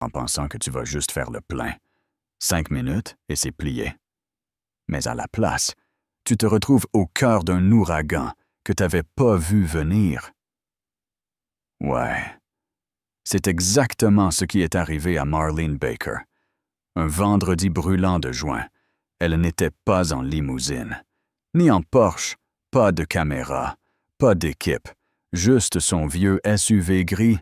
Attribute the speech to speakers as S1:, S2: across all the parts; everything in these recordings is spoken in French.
S1: en pensant que tu vas juste faire le plein. 5 minutes et c'est plié. Mais à la place, tu te retrouves au cœur d'un ouragan que tu n'avais pas vu venir. Ouais, c'est exactement ce qui est arrivé à Marlene Baker. Un vendredi brûlant de juin, elle n'était pas en limousine, ni en Porsche, pas de caméra, pas d'équipe, juste son vieux SUV gris,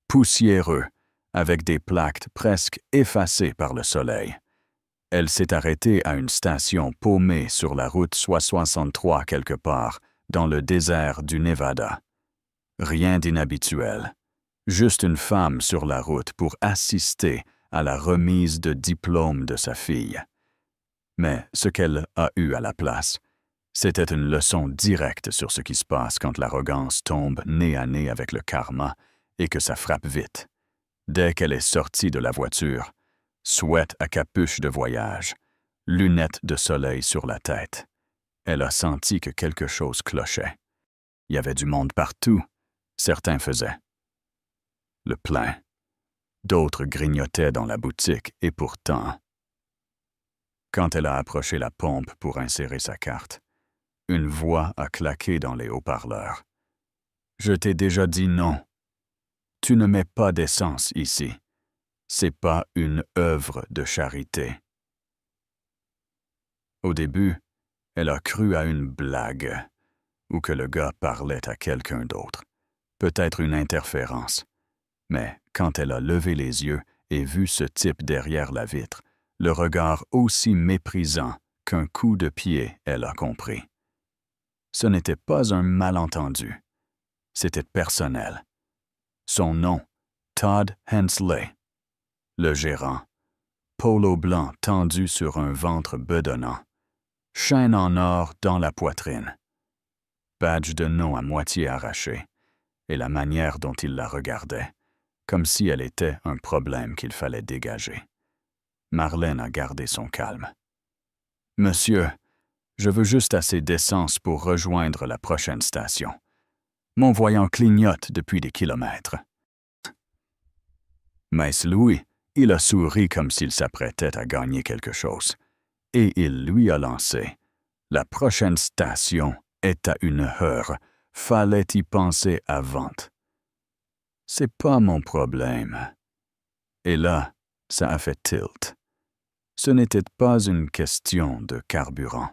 S1: poussiéreux, avec des plaques presque effacées par le soleil. Elle s'est arrêtée à une station paumée sur la route 63 quelque part, dans le désert du Nevada. Rien d'inhabituel, juste une femme sur la route pour assister à la remise de diplôme de sa fille. Mais ce qu'elle a eu à la place, c'était une leçon directe sur ce qui se passe quand l'arrogance tombe nez à nez avec le karma et que ça frappe vite. Dès qu'elle est sortie de la voiture, sweat à capuche de voyage, lunettes de soleil sur la tête, elle a senti que quelque chose clochait. Il y avait du monde partout, certains faisaient le plein. D'autres grignotaient dans la boutique et pourtant, quand elle a approché la pompe pour insérer sa carte, une voix a claqué dans les haut-parleurs. « Je t'ai déjà dit non. Tu ne mets pas d'essence ici. C'est pas une œuvre de charité. » Au début, elle a cru à une blague ou que le gars parlait à quelqu'un d'autre, peut-être une interférence. Mais quand elle a levé les yeux et vu ce type derrière la vitre, le regard aussi méprisant qu'un coup de pied, elle a compris. Ce n'était pas un malentendu. C'était personnel. Son nom, Todd Hensley. Le gérant. Polo blanc tendu sur un ventre bedonnant. Chaîne en or dans la poitrine. Badge de nom à moitié arraché. Et la manière dont il la regardait, comme si elle était un problème qu'il fallait dégager. Marlène a gardé son calme. « Monsieur, je veux juste assez d'essence pour rejoindre la prochaine station. Mon voyant clignote depuis des kilomètres. » Maître Louis, il a souri comme s'il s'apprêtait à gagner quelque chose. Et il lui a lancé. « La prochaine station est à 1 heure. Fallait y penser avant. » C'est pas mon problème. Et là, ça a fait tilt. Ce n'était pas une question de carburant,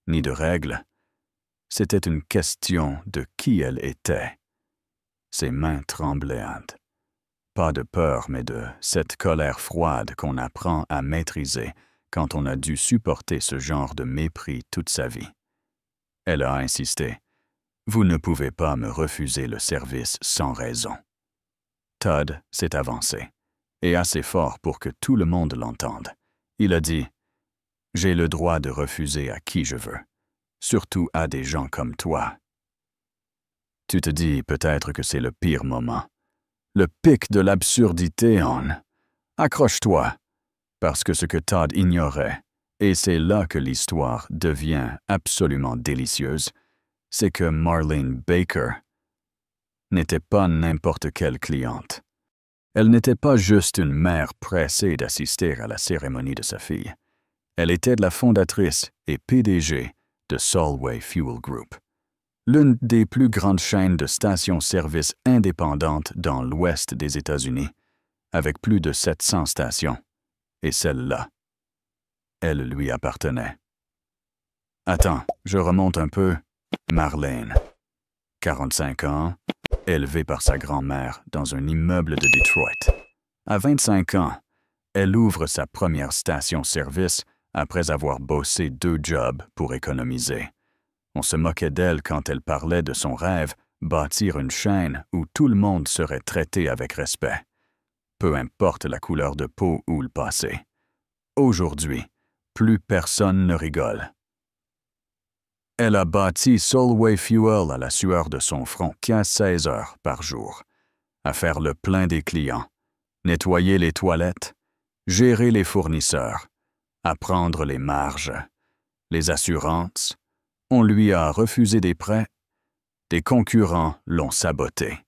S1: ni de règles. C'était une question de qui elle était. Ses mains tremblantes. Pas de peur, mais de cette colère froide qu'on apprend à maîtriser quand on a dû supporter ce genre de mépris toute sa vie. Elle a insisté. « Vous ne pouvez pas me refuser le service sans raison. » Todd s'est avancé, et assez fort pour que tout le monde l'entende. Il a dit « J'ai le droit de refuser à qui je veux, surtout à des gens comme toi. » Tu te dis peut-être que c'est le pire moment. Le pic de l'absurdité en... Accroche-toi, parce que ce que Todd ignorait, et c'est là que l'histoire devient absolument délicieuse, c'est que Marlene Baker n'était pas n'importe quelle cliente. Elle n'était pas juste une mère pressée d'assister à la cérémonie de sa fille. Elle était la fondatrice et PDG de Solway Fuel Group, l'une des plus grandes chaînes de stations-service indépendantes dans l'ouest des États-Unis, avec plus de 700 stations. Et celle-là, elle lui appartenait. Attends, je remonte un peu. Marlene, 45 ans, élevée par sa grand-mère dans un immeuble de Detroit. À 25 ans, elle ouvre sa première station-service après avoir bossé 2 jobs pour économiser. On se moquait d'elle quand elle parlait de son rêve, bâtir une chaîne où tout le monde serait traité avec respect. Peu importe la couleur de peau ou le passé. Aujourd'hui, plus personne ne rigole. Elle a bâti Solway Fuel à la sueur de son front 16 heures par jour, à faire le plein des clients, nettoyer les toilettes, gérer les fournisseurs, à prendre les marges, les assurances. On lui a refusé des prêts, des concurrents l'ont saboté.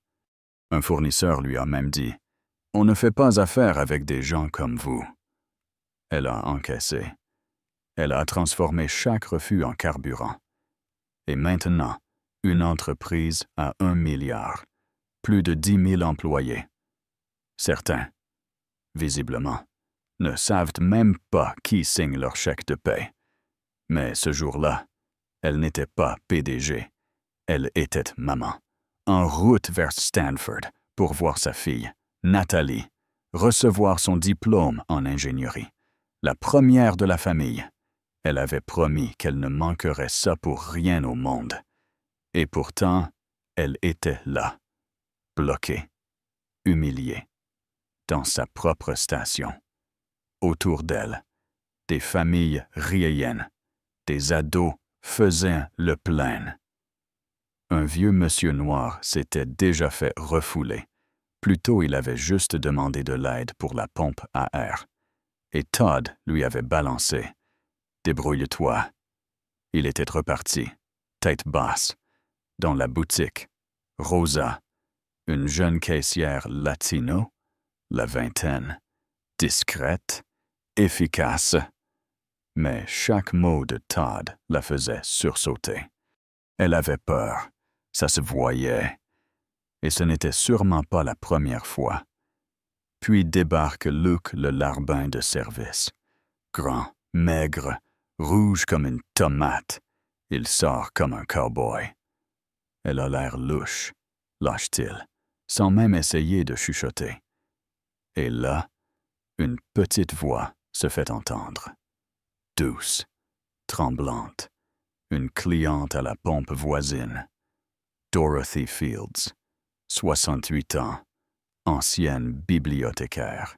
S1: Un fournisseur lui a même dit On ne fait pas affaire avec des gens comme vous. » Elle a encaissé. Elle a transformé chaque refus en carburant. Et maintenant, une entreprise à 1 milliard, plus de 10 000 employés. Certains, visiblement, ne savent même pas qui signe leur chèque de paie. Mais ce jour-là, elle n'était pas PDG. Elle était maman, en route vers Stanford pour voir sa fille, Nathalie, recevoir son diplôme en ingénierie, la première de la famille. Elle avait promis qu'elle ne manquerait ça pour rien au monde. Et pourtant, elle était là, bloquée, humiliée, dans sa propre station. Autour d'elle, des familles riaient, des ados faisaient le plein. Un vieux monsieur noir s'était déjà fait refouler. Plutôt, il avait juste demandé de l'aide pour la pompe à air. Et Todd lui avait balancé. « Débrouille-toi. » Il était reparti, tête basse, dans la boutique. Rosa, une jeune caissière latino, la vingtaine, discrète, efficace. Mais chaque mot de Todd la faisait sursauter. Elle avait peur, ça se voyait. Et ce n'était sûrement pas la première fois. Puis débarque Luke le larbin de service. Grand, maigre, rouge comme une tomate. Il sort comme un cow-boy. Elle a l'air louche, lâche-t-il, sans même essayer de chuchoter. Et là, une petite voix se fait entendre. Douce, tremblante, une cliente à la pompe voisine. Dorothy Fields, 68 ans, ancienne bibliothécaire.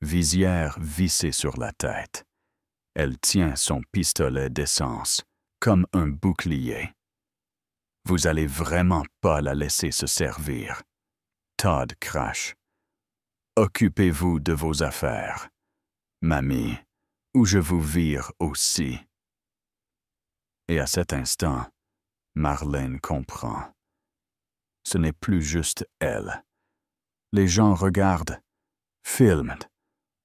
S1: Visière vissée sur la tête. Elle tient son pistolet d'essence comme un bouclier. Vous allez vraiment pas la laisser se servir. Todd crache. Occupez-vous de vos affaires, mamie, ou je vous vire aussi. Et à cet instant, Marlène comprend. Ce n'est plus juste elle. Les gens regardent, filment.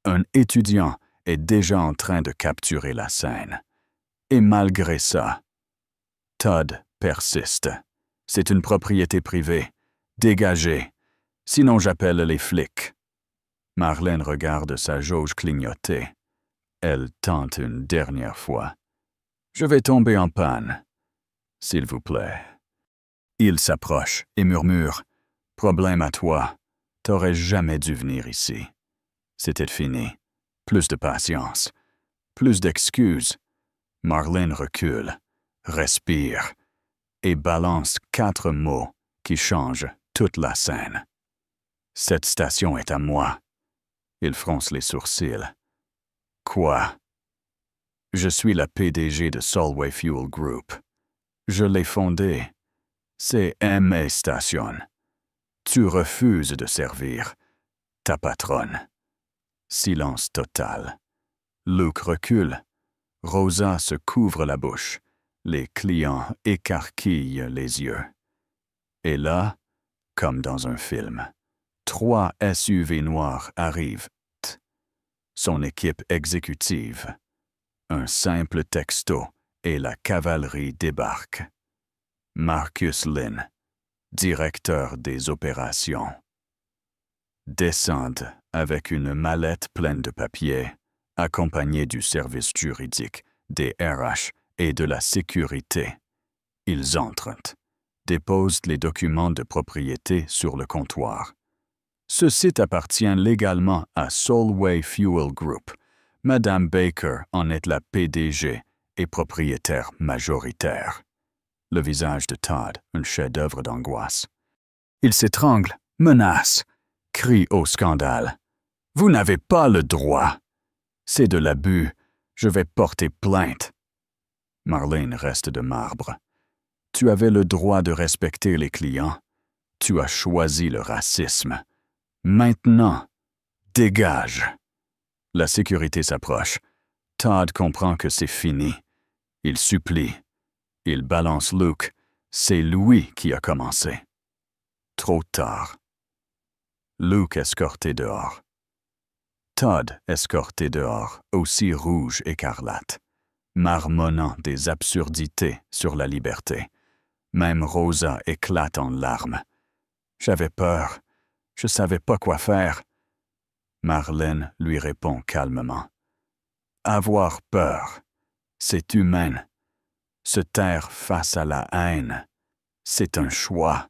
S1: Un étudiant est déjà en train de capturer la scène. Et malgré ça, Todd persiste. C'est une propriété privée. Dégagez. Sinon j'appelle les flics. Marlène regarde sa jauge clignoter. Elle tente une dernière fois. Je vais tomber en panne. S'il vous plaît. Il s'approche et murmure. Problème à toi. T'aurais jamais dû venir ici. C'était fini. Plus de patience. Plus d'excuses. Marlène recule, respire et balance 4 mots qui changent toute la scène. Cette station est à moi. Il fronce les sourcils. Quoi? Je suis la PDG de Solway Fuel Group. Je l'ai fondée. C'est ma station. Tu refuses de servir. Ta patronne. Silence total. Luke recule. Rosa se couvre la bouche. Les clients écarquillent les yeux. Et là, comme dans un film, 3 SUV noirs arrivent. Son équipe exécutive. Un simple texto et la cavalerie débarque. Marcus Lynn, directeur des opérations. Descendent avec une mallette pleine de papiers, accompagné du service juridique, des RH et de la sécurité. Ils entrent, déposent les documents de propriété sur le comptoir. Ce site appartient légalement à Solway Fuel Group. Madame Baker en est la PDG et propriétaire majoritaire. Le visage de Todd, un chef-d'œuvre d'angoisse. Il s'étrangle, menace, crie au scandale. « Vous n'avez pas le droit. C'est de l'abus. Je vais porter plainte. » Marlène reste de marbre. Tu avais le droit de respecter les clients. Tu as choisi le racisme. Maintenant, dégage. La sécurité s'approche. Todd comprend que c'est fini. Il supplie. Il balance Luke. C'est lui qui a commencé. Trop tard. Luke escorté dehors. Todd escorté dehors, aussi rouge écarlate, marmonnant des absurdités sur la liberté. Même Rosa éclate en larmes. J'avais peur. Je savais pas quoi faire. Marlène lui répond calmement. Avoir peur, c'est humain. Se taire face à la haine, c'est un choix.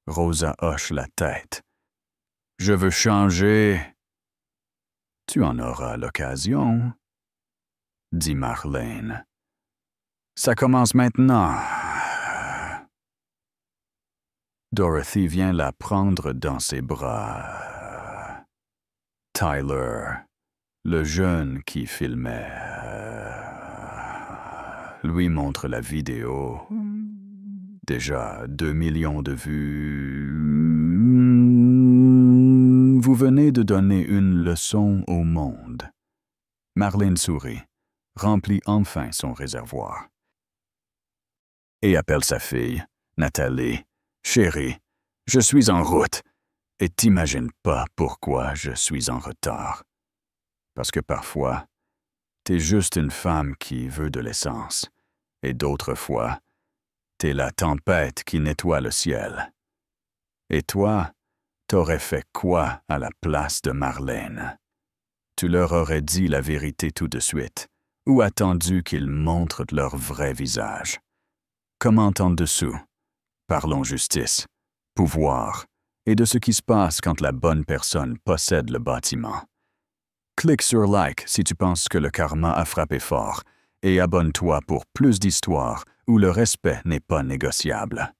S1: Rosa hoche la tête. Je veux changer. Tu en auras l'occasion, dit Marlène. Ça commence maintenant. Dorothy vient la prendre dans ses bras. Tyler, le jeune qui filmait, lui montre la vidéo. Déjà 2 millions de vues. Vous venez de donner une leçon au monde. Marlène sourit, remplit enfin son réservoir. Et appelle sa fille, Nathalie. Chérie, je suis en route. Et t'imagines pas pourquoi je suis en retard. Parce que parfois, t'es juste une femme qui veut de l'essence. Et d'autres fois, t'es la tempête qui nettoie le ciel. Et toi, t'aurais fait quoi à la place de Marlène? Tu leur aurais dit la vérité tout de suite, ou attendu qu'ils montrent leur vrai visage. Commente en dessous. Parlons justice, pouvoir, et de ce qui se passe quand la bonne personne possède le bâtiment. Clique sur like si tu penses que le karma a frappé fort, et abonne-toi pour plus d'histoires où le respect n'est pas négociable.